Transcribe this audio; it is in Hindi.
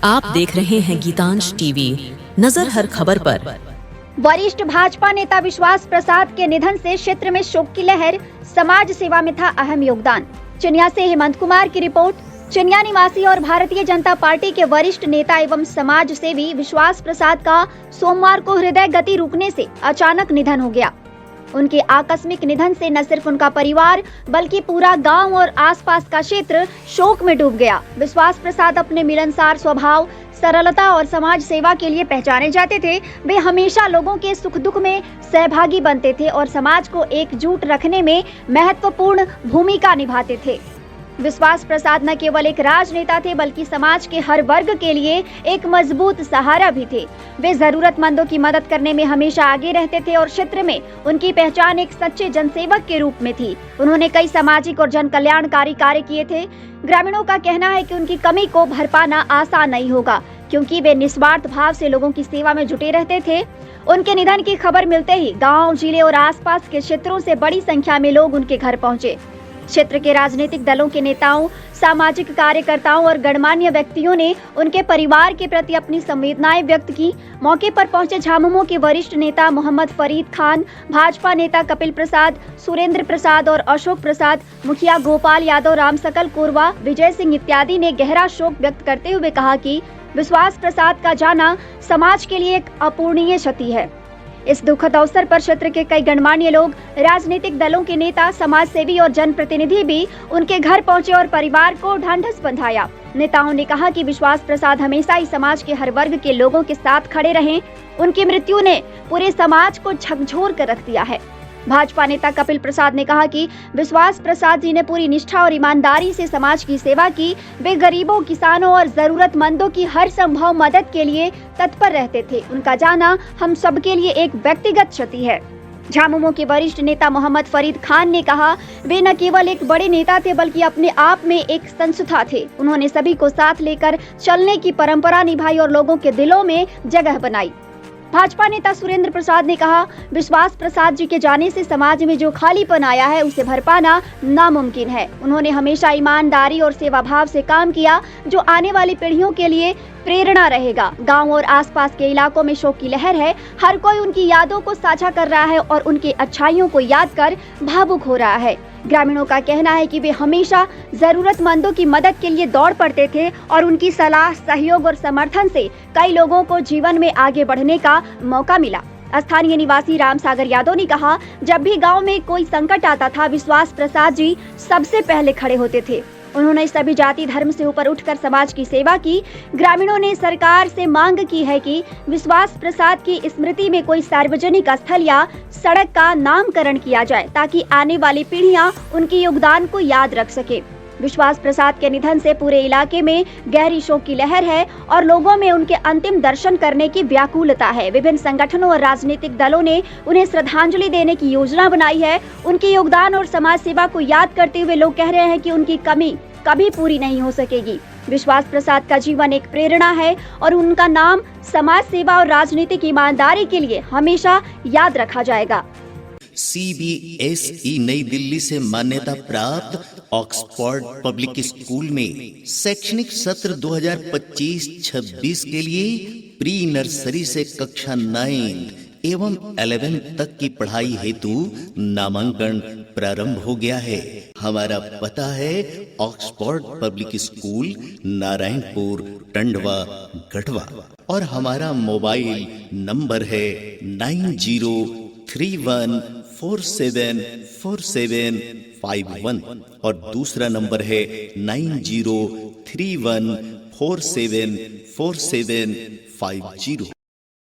आप देख रहे हैं गीतांश टीवी, नजर हर खबर पर। वरिष्ठ भाजपा नेता विश्वास प्रसाद के निधन से क्षेत्र में शोक की लहर। समाज सेवा में था अहम योगदान। चिन्या से हेमंत कुमार की रिपोर्ट। चिन्या निवासी और भारतीय जनता पार्टी के वरिष्ठ नेता एवं समाज सेवी विश्वास प्रसाद का सोमवार को हृदय गति रुकने से अचानक निधन हो गया। उनके आकस्मिक निधन से न सिर्फ उनका परिवार बल्कि पूरा गांव और आसपास का क्षेत्र शोक में डूब गया। विश्वास प्रसाद अपने मिलनसार स्वभाव, सरलता और समाज सेवा के लिए पहचाने जाते थे। वे हमेशा लोगों के सुख दुख में सहभागी बनते थे और समाज को एकजुट रखने में महत्वपूर्ण भूमिका निभाते थे। विश्वास प्रसाद न केवल एक राजनेता थे बल्कि समाज के हर वर्ग के लिए एक मजबूत सहारा भी थे। वे जरूरतमंदों की मदद करने में हमेशा आगे रहते थे और क्षेत्र में उनकी पहचान एक सच्चे जनसेवक के रूप में थी। उन्होंने कई सामाजिक और जन कल्याणकारी कार्य किए थे। ग्रामीणों का कहना है कि उनकी कमी को भर पाना आसान नहीं होगा, क्योंकि वे निस्वार्थ भाव से लोगों की सेवा में जुटे रहते थे। उनके निधन की खबर मिलते ही गाँव, जिले और आसपास के क्षेत्रों से बड़ी संख्या में लोग उनके घर पहुंचे। क्षेत्र के राजनीतिक दलों के नेताओं, सामाजिक कार्यकर्ताओं और गणमान्य व्यक्तियों ने उनके परिवार के प्रति अपनी संवेदनाएं व्यक्त की। मौके पर पहुंचे झामुमो के वरिष्ठ नेता मोहम्मद फरीद खान, भाजपा नेता कपिल प्रसाद, सुरेंद्र प्रसाद और अशोक प्रसाद, मुखिया गोपाल यादव, राम सकल कोरवा, विजय सिंह इत्यादि ने गहरा शोक व्यक्त करते हुए कहा कि विश्वास प्रसाद का जाना समाज के लिए एक अपूरणीय क्षति है। इस दुखद अवसर पर क्षेत्र के कई गणमान्य लोग, राजनीतिक दलों के नेता, समाज सेवी और जनप्रतिनिधि भी उनके घर पहुंचे और परिवार को ढांढस बंधाया। नेताओं ने कहा कि विश्वास प्रसाद हमेशा ही समाज के हर वर्ग के लोगों के साथ खड़े रहे। उनकी मृत्यु ने पूरे समाज को झकझोर कर रख दिया है। भाजपा नेता कपिल प्रसाद ने कहा कि विश्वास प्रसाद जी ने पूरी निष्ठा और ईमानदारी से समाज की सेवा की। वे गरीबों, किसानों और जरूरतमंदों की हर संभव मदद के लिए तत्पर रहते थे। उनका जाना हम सबके लिए एक व्यक्तिगत क्षति है। झामुमो के वरिष्ठ नेता मोहम्मद फरीद खान ने कहा, वे न केवल एक बड़े नेता थे बल्कि अपने आप में एक संस्था थे। उन्होंने सभी को साथ लेकर चलने की परंपरा निभाई और लोगों के दिलों में जगह बनाई। भाजपा नेता सुरेंद्र प्रसाद ने कहा, विश्वास प्रसाद जी के जाने से समाज में जो खालीपन आया है उसे भर पाना नामुमकिन है। उन्होंने हमेशा ईमानदारी और सेवा भाव से काम किया, जो आने वाली पीढ़ियों के लिए प्रेरणा रहेगा। गांव और आसपास के इलाकों में शोक की लहर है। हर कोई उनकी यादों को साझा कर रहा है और उनकी अच्छाइयों को याद कर भावुक हो रहा है। ग्रामीणों का कहना है कि वे हमेशा जरूरतमंदों की मदद के लिए दौड़ पड़ते थे और उनकी सलाह, सहयोग और समर्थन से कई लोगों को जीवन में आगे बढ़ने का मौका मिला। स्थानीय निवासी राम सागर यादव ने कहा, जब भी गांव में कोई संकट आता था, विश्वास प्रसाद जी सबसे पहले खड़े होते थे। उन्होंने सभी जाति धर्म से ऊपर उठकर समाज की सेवा की। ग्रामीणों ने सरकार से मांग की है कि विश्वास प्रसाद की स्मृति में कोई सार्वजनिक स्थल या सड़क का नामकरण किया जाए, ताकि आने वाली पीढ़ियां उनके योगदान को याद रख सके। विश्वास प्रसाद के निधन से पूरे इलाके में गहरी शोक की लहर है और लोगों में उनके अंतिम दर्शन करने की व्याकुलता है। विभिन्न संगठनों और राजनीतिक दलों ने उन्हें श्रद्धांजलि देने की योजना बनाई है। उनके योगदान और समाज सेवा को याद करते हुए लोग कह रहे हैं कि उनकी कमी कभी पूरी नहीं हो सकेगी। विश्वास प्रसाद का जीवन एक प्रेरणा है और उनका नाम समाज सेवा और राजनीतिक ईमानदारी के लिए हमेशा याद रखा जाएगा। CBSE नई दिल्ली से मान्यता प्राप्त ऑक्सफोर्ड पब्लिक स्कूल में शैक्षणिक सत्र 2025-26 के लिए प्री नर्सरी से कक्षा 9 एवं 11 तक की पढ़ाई हेतु नामांकन प्रारंभ हो गया है। हमारा पता है Oxford public school, Narayanpur, Tandwa, Garhwa और हमारा मोबाइल नंबर है 9031474751 और दूसरा नंबर है 9031474750।